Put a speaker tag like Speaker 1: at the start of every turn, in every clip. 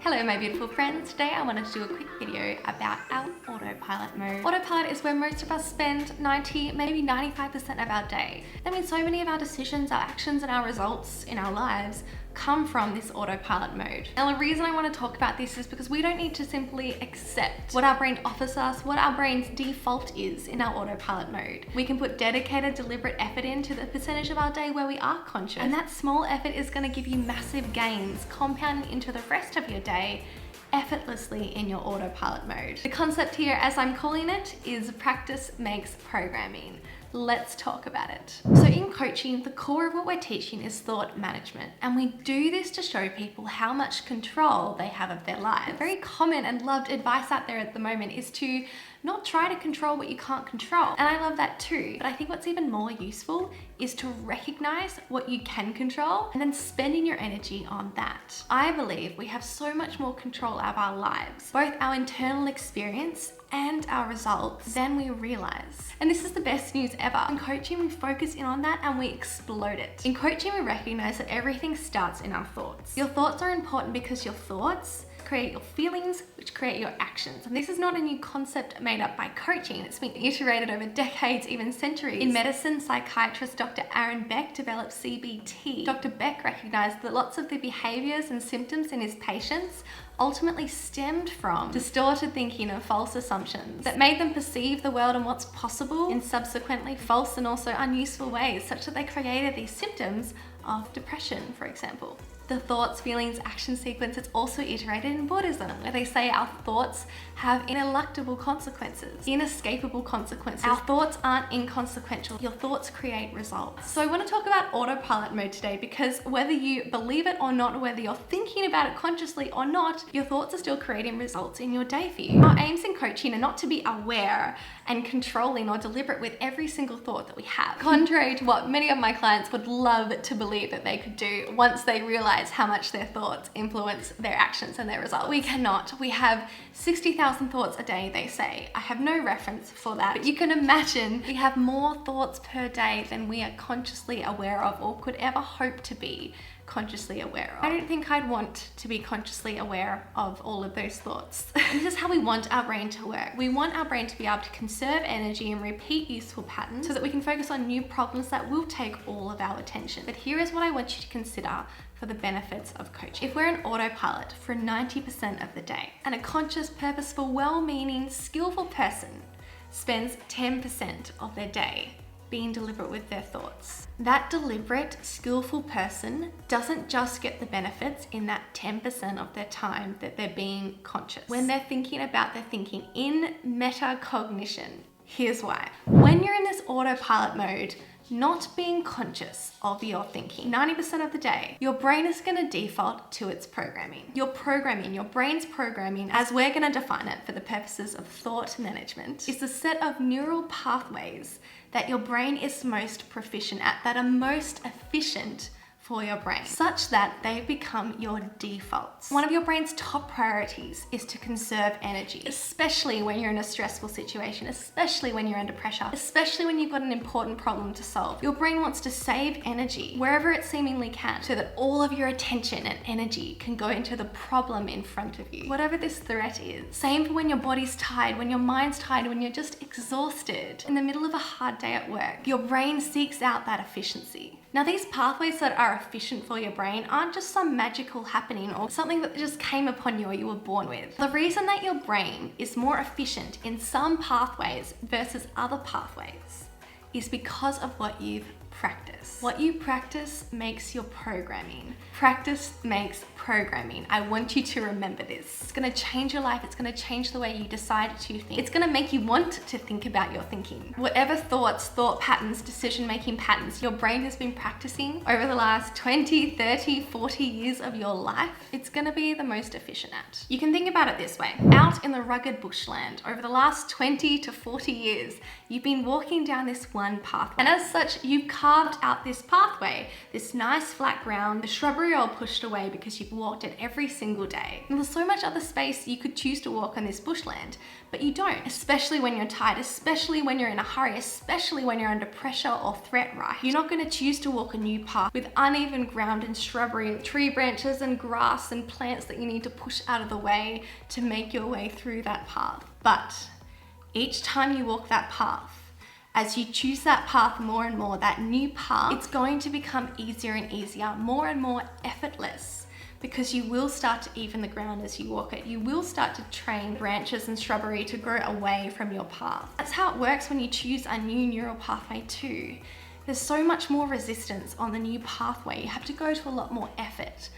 Speaker 1: Hello my beautiful friends, today I wanted to do a quick video about our autopilot mode. Autopilot is where most of us spend 90, maybe 95% of our day. That means so many of our decisions, our actions and our results in our lives come from this autopilot mode. Now the reason I want to talk about this is because we don't need to simply accept what our brain offers us, what our brain's default is in our autopilot mode. We can put dedicated, deliberate effort into the percentage of our day where we are conscious, and that small effort is going to give you massive gains, compounding into the rest of your day effortlessly in your autopilot mode. The concept here, as I'm calling it, is practice makes programming. Let's talk about it. So in coaching, the core of what we're teaching is thought management, and we do this to show people how much control they have of their lives. Very common and loved advice out there at the moment is to not try to control what you can't control. And I love that too. But I think what's even more useful is to recognize what you can control and then spending your energy on that. I believe we have so much more control of our lives, both our internal experience and our results, than we realize. And this is the best news ever. In coaching, we focus in on that and we explode it. In coaching, we recognize that everything starts in our thoughts. Your thoughts are important because your thoughts create your feelings, which create your actions. And this is not a new concept made up by coaching. It's been iterated over decades, even centuries. In medicine, psychiatrist Dr. Beck developed CBT. Dr. Beck recognized that lots of the behaviors and symptoms in his patients ultimately stemmed from distorted thinking and false assumptions that made them perceive the world and what's possible in subsequently false and also unuseful ways, such that they created these symptoms of depression, for example. The thoughts, feelings, action sequence is also iterated in Buddhism, where they say our thoughts have ineluctable consequences, inescapable consequences. Our thoughts aren't inconsequential. Your thoughts create results. So I want to talk about autopilot mode today because whether you believe it or not, whether you're thinking about it consciously or not, your thoughts are still creating results in your day for you. Our aims in coaching are not to be aware and controlling or deliberate with every single thought that we have. Contrary to what many of my clients would love to believe that they could do once they realize how much their thoughts influence their actions and their results. We cannot. We have 60,000 thoughts a day, they say. I have no reference for that, but you can imagine we have more thoughts per day than we are consciously aware of or could ever hope to be consciously aware of. I don't think I'd want to be consciously aware of all of those thoughts. This is how we want our brain to work. We want our brain to be able to conserve energy and repeat useful patterns so that we can focus on new problems that will take all of our attention. But here is what I want you to consider for the benefits of coaching. If we're in autopilot for 90% of the day, and a conscious, purposeful, well-meaning, skillful person spends 10% of their day being deliberate with their thoughts, that deliberate, skillful person doesn't just get the benefits in that 10% of their time that they're being conscious. When they're thinking about their thinking in metacognition, here's why. When you're in this autopilot mode, not being conscious of your thinking 90% of the day, your brain is going to default to its programming. Your brain's programming, as we're going to define it for the purposes of thought management, is the set of neural pathways that your brain is most proficient at, that are most efficient for your brain, such that they become your defaults. One of your brain's top priorities is to conserve energy, especially when you're in a stressful situation, especially when you're under pressure, especially when you've got an important problem to solve. Your brain wants to save energy wherever it seemingly can so that all of your attention and energy can go into the problem in front of you, whatever this threat is. Same for when your body's tired, when your mind's tired, when you're just exhausted in the middle of a hard day at work. Your brain seeks out that efficiency. Now, these pathways that are efficient for your brain aren't just some magical happening or something that just came upon you or you were born with. The reason that your brain is more efficient in some pathways versus other pathways is because of what you've practiced. What you practice makes your programming. Practice makes programming. I want you to remember this. It's going to change your life. It's going to change the way you decide to think. It's going to make you want to think about your thinking. Whatever thoughts, thought patterns, decision-making patterns your brain has been practicing over the last 20, 30, 40 years of your life, it's going to be the most efficient at. You can think about it this way. Out in the rugged bushland, over the last 20 to 40 years, you've been walking down this one pathway. And as such, you've carved out this pathway, this nice flat ground, the shrubbery all pushed away because you've walked it every single day. And there's so much other space you could choose to walk on this bushland, but you don't, especially when you're tired, especially when you're in a hurry, especially when you're under pressure or threat, right? You're not going to choose to walk a new path with uneven ground and shrubbery, tree branches and grass and plants that you need to push out of the way to make your way through that path. But each time you walk that path, as you choose that path more and more, that new path, it's going to become easier and easier, more and more effortless, because you will start to even the ground as you walk it. You will start to train branches and shrubbery to grow away from your path. That's how it works when you choose a new neural pathway too. There's so much more resistance on the new pathway. You have to go to a lot more effort,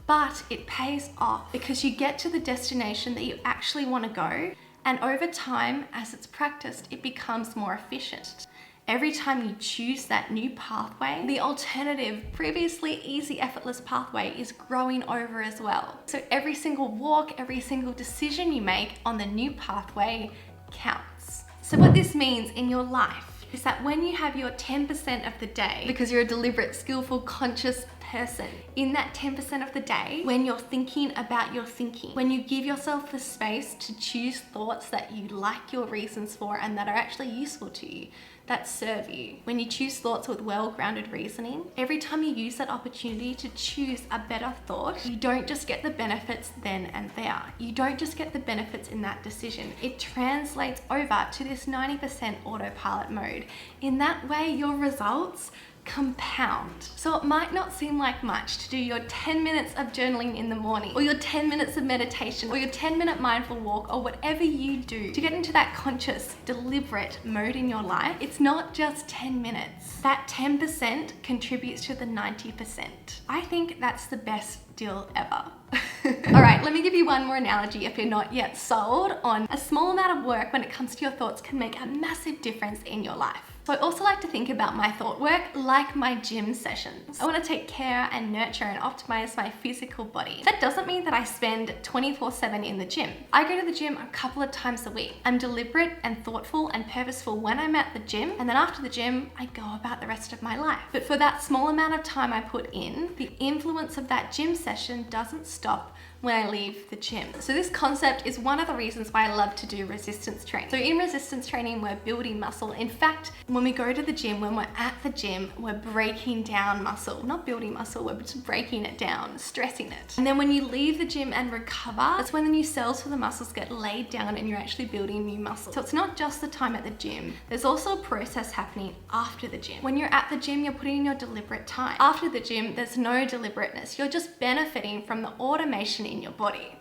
Speaker 1: but it pays off because you get to the destination that you actually want to go. And over time, as it's practiced, it becomes more efficient. Every time you choose that new pathway, the alternative, previously easy, effortless pathway is growing over as well. So every single walk, every single decision you make on the new pathway counts. So what this means in your life is that when you have your 10% of the day, because you're a deliberate, skillful, conscious person, in that 10% of the day, when you're thinking about your thinking, when you give yourself the space to choose thoughts that you like your reasons for and that are actually useful to you, that serve you, when you choose thoughts with well-grounded reasoning, every time you use that opportunity to choose a better thought, you don't just get the benefits then and there. You don't just get the benefits in that decision. It translates over to this 90% autopilot mode. In that way, your results compound. So it might not seem like much to do your 10 minutes of journaling in the morning, or your 10 minutes of meditation, or your 10-minute mindful walk, or whatever you do to get into that conscious, deliberate mode in your life. It's not just 10 minutes. That 10% contributes to the 90%. I think that's the best deal ever. All right, let me give you one more analogy if you're not yet sold on a small amount of work when it comes to your thoughts can make a massive difference in your life. So I also like to think about my thought work like my gym sessions. I want to take care and nurture and optimize my physical body. That doesn't mean that I spend 24/7 in the gym. I go to the gym a couple of times a week. I'm deliberate and thoughtful and purposeful when I'm at the gym, and then after the gym, I go about the rest of my life. But for that small amount of time I put in, the influence of that gym session doesn't stop when I leave the gym. So this concept is one of the reasons why I love to do resistance training. So in resistance training, we're building muscle. In fact, when we go to the gym, when we're at the gym, we're breaking down muscle. Not building muscle, we're just breaking it down, stressing it. And then when you leave the gym and recover, that's when the new cells for the muscles get laid down and you're actually building new muscle. So it's not just the time at the gym. There's also a process happening after the gym. When you're at the gym, you're putting in your deliberate time. After the gym, there's no deliberateness. You're just benefiting from the automation in your body.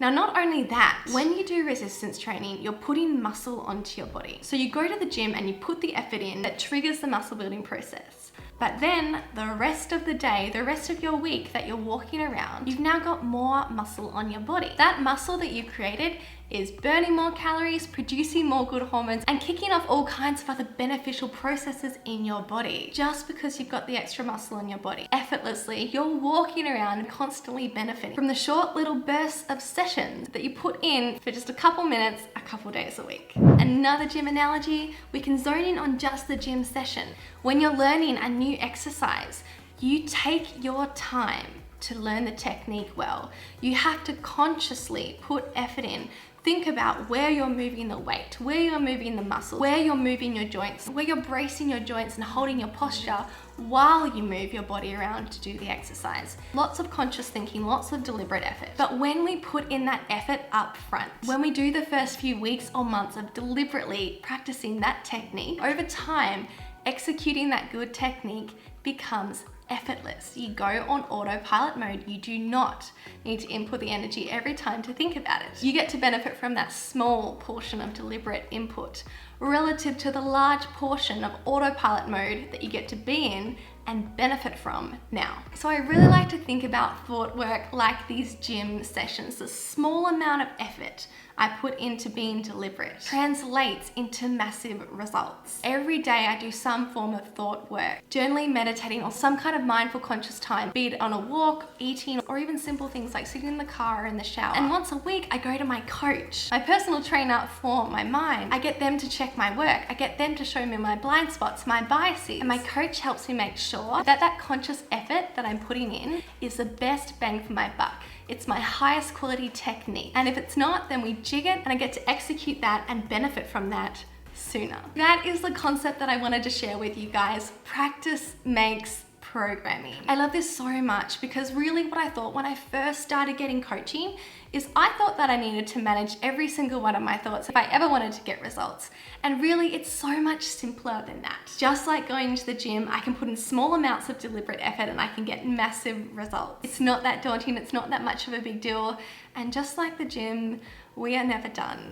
Speaker 1: Now, not only that, when you do resistance training, you're putting muscle onto your body. So you go to the gym and you put the effort in that triggers the muscle building process. But then the rest of the day, the rest of your week that you're walking around, you've now got more muscle on your body. That muscle that you created is burning more calories, producing more good hormones, and kicking off all kinds of other beneficial processes in your body. Just because you've got the extra muscle in your body, effortlessly, you're walking around constantly benefiting from the short little bursts of sessions that you put in for just a couple minutes, a couple days a week. Another gym analogy, we can zone in on just the gym session. When you're learning a new exercise, you take your time to learn the technique well. You have to consciously put effort in. Think about where you're moving the weight, where you're moving the muscle, where you're moving your joints, where you're bracing your joints and holding your posture while you move your body around to do the exercise. Lots of conscious thinking, lots of deliberate effort. But when we put in that effort up front, when we do the first few weeks or months of deliberately practicing that technique, over time, executing that good technique becomes effortless. You go on autopilot mode. You do not need to input the energy every time to think about it. You get to benefit from that small portion of deliberate input relative to the large portion of autopilot mode that you get to be in and benefit from now. So I really like to think about thought work like these gym sessions. The small amount of effort I put into being deliberate translates into massive results. Every day I do some form of thought work, journaling, meditating, or some kind of mindful conscious time, be it on a walk, eating, or even simple things like sitting in the car or in the shower. And once a week I go to my coach, my personal trainer for my mind. I get them to check my work. I get them to show me my blind spots, my biases. And my coach helps me make sure that that conscious effort that I'm putting in is the best bang for my buck. It's my highest quality technique. And if it's not, then we jig it and I get to execute that and benefit from that sooner. That is the concept that I wanted to share with you guys. Practice makes programming. I love this so much because really what I thought when I first started getting coaching is I thought that I needed to manage every single one of my thoughts if I ever wanted to get results. And really it's so much simpler than that. Just like going to the gym, I can put in small amounts of deliberate effort and I can get massive results. It's not that daunting, it's not that much of a big deal. And just like the gym, we are never done.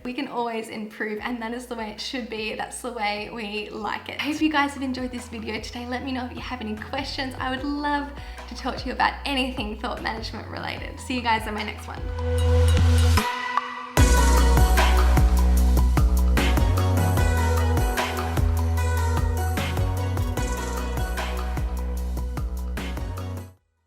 Speaker 1: We can always improve, and that is the way it should be. That's the way we like it. I hope you guys have enjoyed this video today. Let me know if you have any questions. I would love to talk to you about anything thought management related. See you guys in my next one.